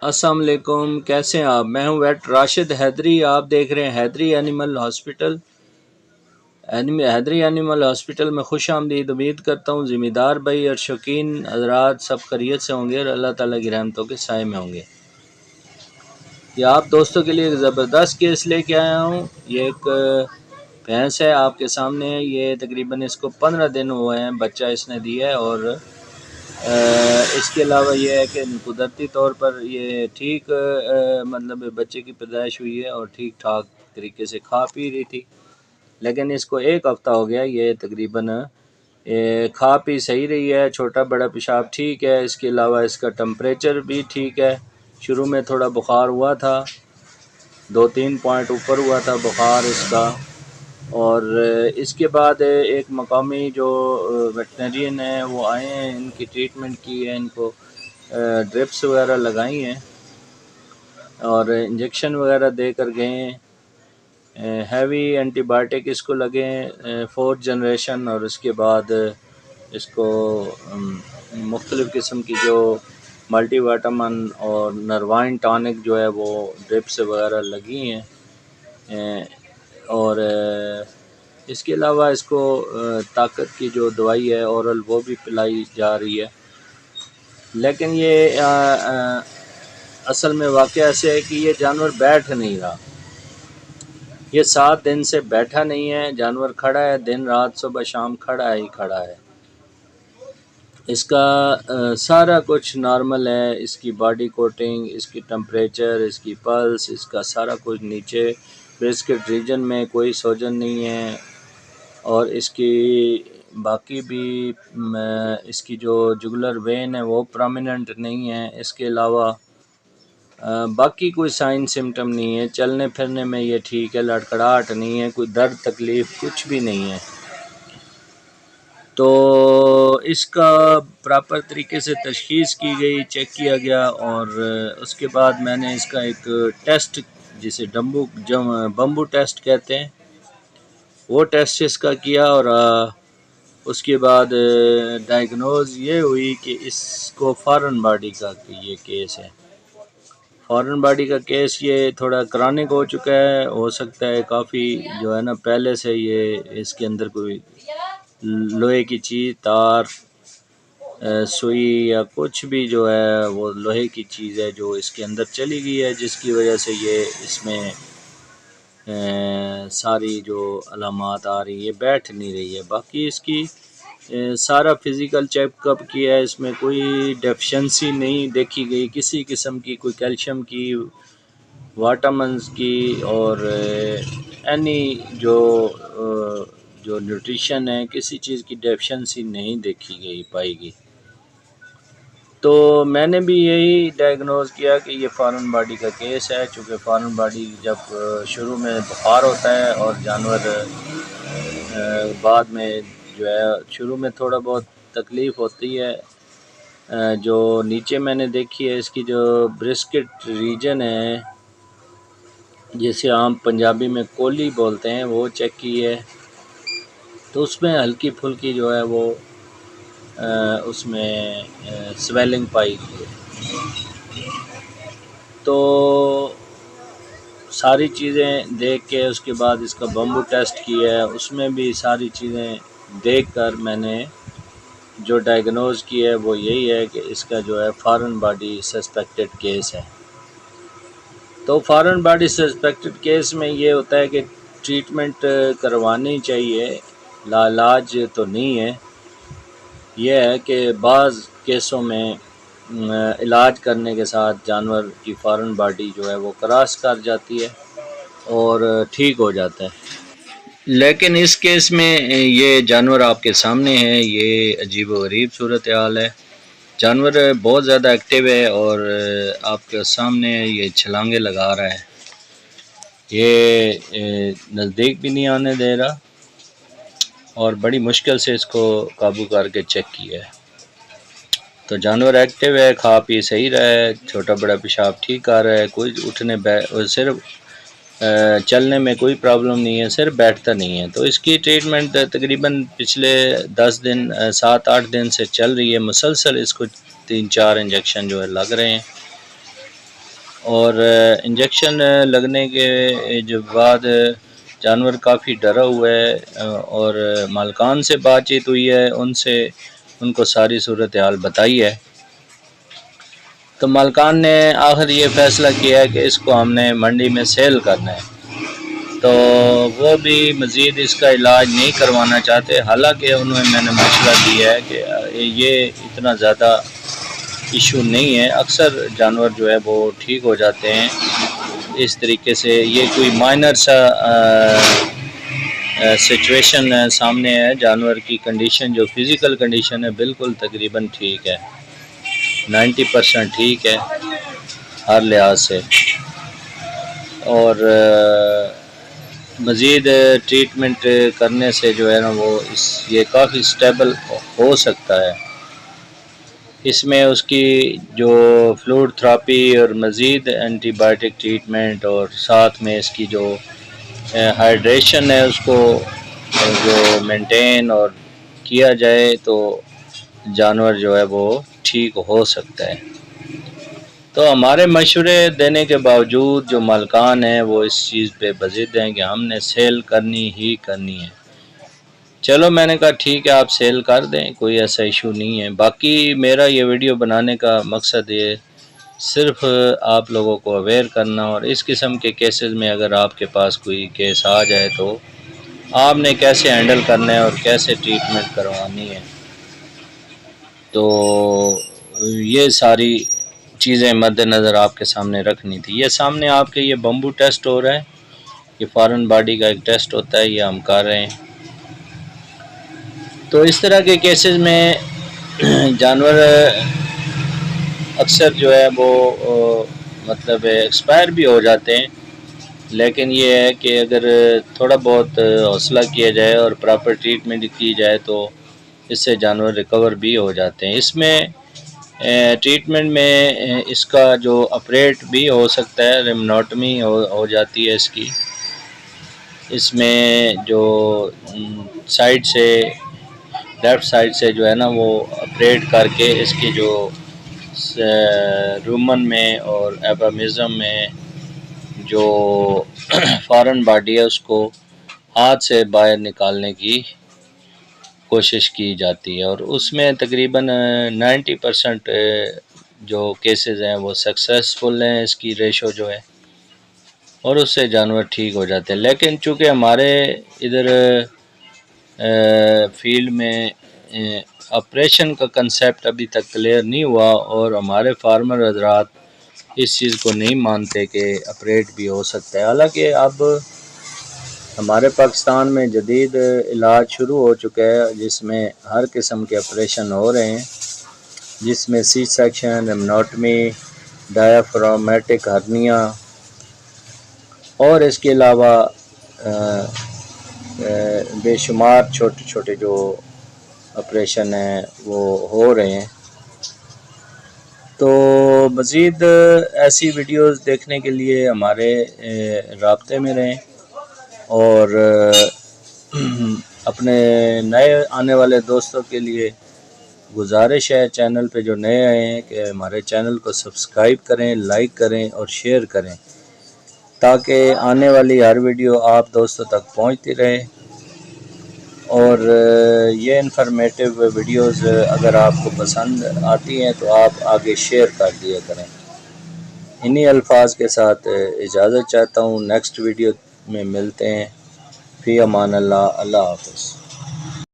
السلام علیکم، کیسے ہیں آپ؟ میں ہوں ویٹ راشد حیدری، آپ دیکھ رہے ہیں حیدری اینیمل ہاسپٹل۔ حیدری اینیمل ہاسپٹل میں خوش آمدید۔ امید کرتا ہوں ذمہ دار بھائی اور شوقین حضرات سب خیریت سے ہوں گے اور اللہ تعالیٰ کی رحمتوں کے سائے میں ہوں گے۔ یہ آپ دوستوں کے لیے ایک زبردست کیس لے کے آیا ہوں۔ یہ ایک بھینس ہے آپ کے سامنے، یہ تقریباً اس کو 15 دن ہوئے ہیں، بچہ اس نے دیا ہے، اور اس کے علاوہ یہ ہے کہ قدرتی طور پر یہ ٹھیک مطلب بچے کی پیدائش ہوئی ہے اور ٹھیک ٹھاک طریقے سے کھا پی رہی تھی، لیکن اس کو 1 ہفتہ ہو گیا، یہ تقریباً کھا پی صحیح رہی ہے، چھوٹا بڑا پیشاب ٹھیک ہے، اس کے علاوہ اس کا ٹمپریچر بھی ٹھیک ہے۔ شروع میں تھوڑا بخار ہوا تھا، 2-3 پوائنٹ اوپر ہوا تھا بخار اس کا، اور اس کے بعد ایک مقامی جو ویٹنرین ہیں وہ آئے ہیں، ان کی ٹریٹمنٹ کی ہے، ان کو ڈرپس وغیرہ لگائی ہیں اور انجیکشن وغیرہ دے کر گئے ہیں۔ ہیوی اینٹی بائیوٹک اس کو لگے ہیں 4th جنریشن، اور اس کے بعد اس کو مختلف قسم کی جو ملٹی وائٹامن اور نروائن ٹانک جو ہے وہ ڈرپس وغیرہ لگی ہیں، اور اس کے علاوہ اس کو طاقت کی جو دوائی ہے اورل وہ بھی پلائی جا رہی ہے، لیکن یہ اصل میں واقعہ ایسے ہے کہ یہ جانور بیٹھ نہیں رہا، یہ 7 دن سے بیٹھا نہیں ہے، جانور کھڑا ہے، دن رات صبح شام کھڑا ہی کھڑا ہے۔ اس کا سارا کچھ نارمل ہے، اس کی باڈی کوٹنگ، اس کی ٹمپریچر، اس کی پلس، اس کا سارا کچھ نیچے برسکٹ ریجن میں کوئی سوجن نہیں ہے، اور اس کی باقی بھی اس کی جو جگولر وین ہے وہ پرامیننٹ نہیں ہے، اس کے علاوہ باقی کوئی سائن سمٹم نہیں ہے، چلنے پھرنے میں یہ ٹھیک ہے، لڑکھڑاہٹ نہیں ہے، کوئی درد تکلیف کچھ بھی نہیں ہے۔ تو اس کا پراپر طریقے سے تشخیص کی گئی، چیک کیا گیا، اور اس کے بعد میں نے اس کا ایک ٹیسٹ جسے بمبو ٹیسٹ کہتے ہیں وہ ٹیسٹ اس کا کیا، اور اس کے بعد ڈائیگنوز یہ ہوئی کہ اس کو فارن باڈی کا یہ کیس ہے۔ فارن باڈی کا کیس یہ تھوڑا کرانک ہو چکا ہے، ہو سکتا ہے کافی جو ہے نا پہلے سے یہ اس کے اندر کوئی لوہے کی چیز، تار، سوئی یا کچھ بھی جو ہے وہ لوہے کی چیز ہے جو اس کے اندر چلی گئی ہے، جس کی وجہ سے یہ اس میں ساری جو علامات آ رہی ہے بیٹھ نہیں رہی ہے۔ باقی اس کی سارا فزیکل چیک اپ کیا ہے، اس میں کوئی ڈیفیشنسی نہیں دیکھی گئی کسی قسم کی، کوئی کیلشیم کی، وائٹامنز کی، اور اینی جو نیوٹریشن ہے کسی چیز کی ڈیفیشنسی نہیں دیکھی گئی پائی گئی۔ تو میں نے بھی یہی ڈائیگنوز کیا کہ یہ فارن باڈی کا کیس ہے، چونکہ فارن باڈی جب شروع میں بخار ہوتا ہے اور جانور بعد میں جو ہے شروع میں تھوڑا بہت تکلیف ہوتی ہے، جو نیچے میں نے دیکھی ہے اس کی جو برسکٹ ریجن ہے جسے عام پنجابی میں کولی بولتے ہیں وہ چیک کی ہے، تو اس میں ہلکی پھلکی جو ہے وہ اس میں سویلنگ پائی گئی ہے۔ تو ساری چیزیں دیکھ کے اس کے بعد اس کا بمبو ٹیسٹ کیا ہے، اس میں بھی ساری چیزیں دیکھ کر میں نے جو ڈائیگنوز کی ہے وہ یہی ہے کہ اس کا جو ہے فارن باڈی سسپیکٹڈ کیس ہے۔ تو فارن باڈی سسپیکٹڈ کیس میں یہ ہوتا ہے کہ ٹریٹمنٹ کروانی چاہیے، لاعلاج تو نہیں ہے، یہ ہے کہ بعض کیسوں میں علاج کرنے کے ساتھ جانور کی فارن باڈی جو ہے وہ کراس کر جاتی ہے اور ٹھیک ہو جاتا ہے، لیکن اس کیس میں یہ جانور آپ کے سامنے ہے، یہ عجیب و غریب صورتحال ہے، جانور بہت زیادہ ایکٹیو ہے اور آپ کے سامنے یہ چھلانگیں لگا رہا ہے، یہ نزدیک بھی نہیں آنے دے رہا، اور بڑی مشکل سے اس کو قابو کر کے چیک کیا ہے۔ تو جانور ایکٹیو ہے، کھا پی صحیح رہا ہے، چھوٹا بڑا پیشاب ٹھیک آ رہا ہے، کوئی اٹھنے صرف چلنے میں کوئی پرابلم نہیں ہے، صرف بیٹھتا نہیں ہے۔ تو اس کی ٹریٹمنٹ تقریباً پچھلے 10 دن 7-8 دن سے چل رہی ہے، مسلسل اس کو 3-4 انجیکشن جو ہے لگ رہے ہیں، اور انجیکشن لگنے کے جو بعد جانور کافی ڈرا ہوا ہے، اور مالکان سے بات چیت ہوئی ہے، ان کو ساری صورتحال بتائی ہے۔ تو مالکان نے آخر یہ فیصلہ کیا ہے کہ اس کو ہم نے منڈی میں سیل کرنا ہے، تو وہ بھی مزید اس کا علاج نہیں کروانا چاہتے، حالانکہ انہوں نے میں نے مشورہ دیا ہے کہ یہ اتنا زیادہ ایشو نہیں ہے، اکثر جانور جو ہے وہ ٹھیک ہو جاتے ہیں اس طریقے سے۔ یہ کوئی مائنر سا سچویشن سامنے ہے، جانور کی کنڈیشن جو فزیکل کنڈیشن ہے بالکل تقریباً ٹھیک ہے، 90% ٹھیک ہے ہر لحاظ سے، اور مزید ٹریٹمنٹ کرنے سے جو ہے نا وہ یہ کافی سٹیبل ہو سکتا ہے۔ اس میں اس کی جو فلوئڈ تھراپی اور مزید اینٹی بائیوٹک ٹریٹمنٹ اور ساتھ میں اس کی جو ہائیڈریشن ہے اس کو جو مینٹین اور کیا جائے تو جانور جو ہے وہ ٹھیک ہو سکتا ہے۔ تو ہمارے مشورے دینے کے باوجود جو مالکان ہیں وہ اس چیز پہ بضد ہیں کہ ہم نے سیل کرنی ہی کرنی ہے۔ چلو میں نے کہا ٹھیک ہے آپ سیل کر دیں، کوئی ایسا ایشو نہیں ہے۔ باقی میرا یہ ویڈیو بنانے کا مقصد یہ صرف آپ لوگوں کو اویئر کرنا، اور اس قسم کے کیسز میں اگر آپ کے پاس کوئی کیس آ جائے تو آپ نے کیسے ہینڈل کرنا ہے اور کیسے ٹریٹمنٹ کروانی ہے۔ تو یہ ساری چیزیں مد نظر آپ کے سامنے رکھنی تھی۔ یہ سامنے آپ کے یہ بمبو ٹیسٹ ہو رہا ہے، یہ فارن باڈی کا ایک ٹیسٹ ہوتا ہے، یہ ہم کر رہے ہیں۔ تو اس طرح کے کیسز میں جانور اکثر جو ہے وہ مطلب ایکسپائر بھی ہو جاتے ہیں، لیکن یہ ہے کہ اگر تھوڑا بہت حوصلہ کیا جائے اور پراپر ٹریٹمنٹ کی جائے تو اس سے جانور ریکور بھی ہو جاتے ہیں۔ اس میں ٹریٹمنٹ میں اس کا جو آپریٹ بھی ہو سکتا ہے، ریمنوٹمی ہو جاتی ہے اس کی۔ اس میں جو سائڈ سے لیفٹ سائڈ سے جو ہے نا وہ آپریٹ کر کے اس کی جو رومن میں اور ایبامزم میں جو فارن باڈی ہے اس کو ہاتھ سے باہر نکالنے کی کوشش کی جاتی ہے، اور اس میں تقریباً 90% جو کیسز ہیں وہ سکسیسفل ہیں، اس کی ریشو جو ہے، اور اس سے جانور ٹھیک ہو جاتے ہیں۔ لیکن چونکہ ہمارے ادھر فیلڈ میں آپریشن کا کنسیپٹ ابھی تک کلیئر نہیں ہوا، اور ہمارے فارمر حضرات اس چیز کو نہیں مانتے کہ آپریٹ بھی ہو سکتا ہے۔ حالانکہ اب ہمارے پاکستان میں جدید علاج شروع ہو چکا ہے جس میں ہر قسم کے آپریشن ہو رہے ہیں، جس میں سی سیکشن، ایمنوٹمی، ڈایافرامیٹک ہرنیا، اور اس کے علاوہ بے شمار چھوٹے چھوٹے جو آپریشن ہیں وہ ہو رہے ہیں۔ تو مزید ایسی ویڈیوز دیکھنے کے لیے ہمارے رابطے میں رہیں، اور اپنے نئے آنے والے دوستوں کے لیے گزارش ہے چینل پہ جو نئے آئے ہیں کہ ہمارے چینل کو سبسکرائب کریں، لائک کریں اور شیئر کریں، تاکہ آنے والی ہر ویڈیو آپ دوستوں تک پہنچتی رہے۔ اور یہ انفارمیٹیو ویڈیوز اگر آپ کو پسند آتی ہیں تو آپ آگے شیئر کر دیا کریں۔ انہی الفاظ کے ساتھ اجازت چاہتا ہوں، نیکسٹ ویڈیو میں ملتے ہیں۔ فی امان اللہ، اللہ حافظ۔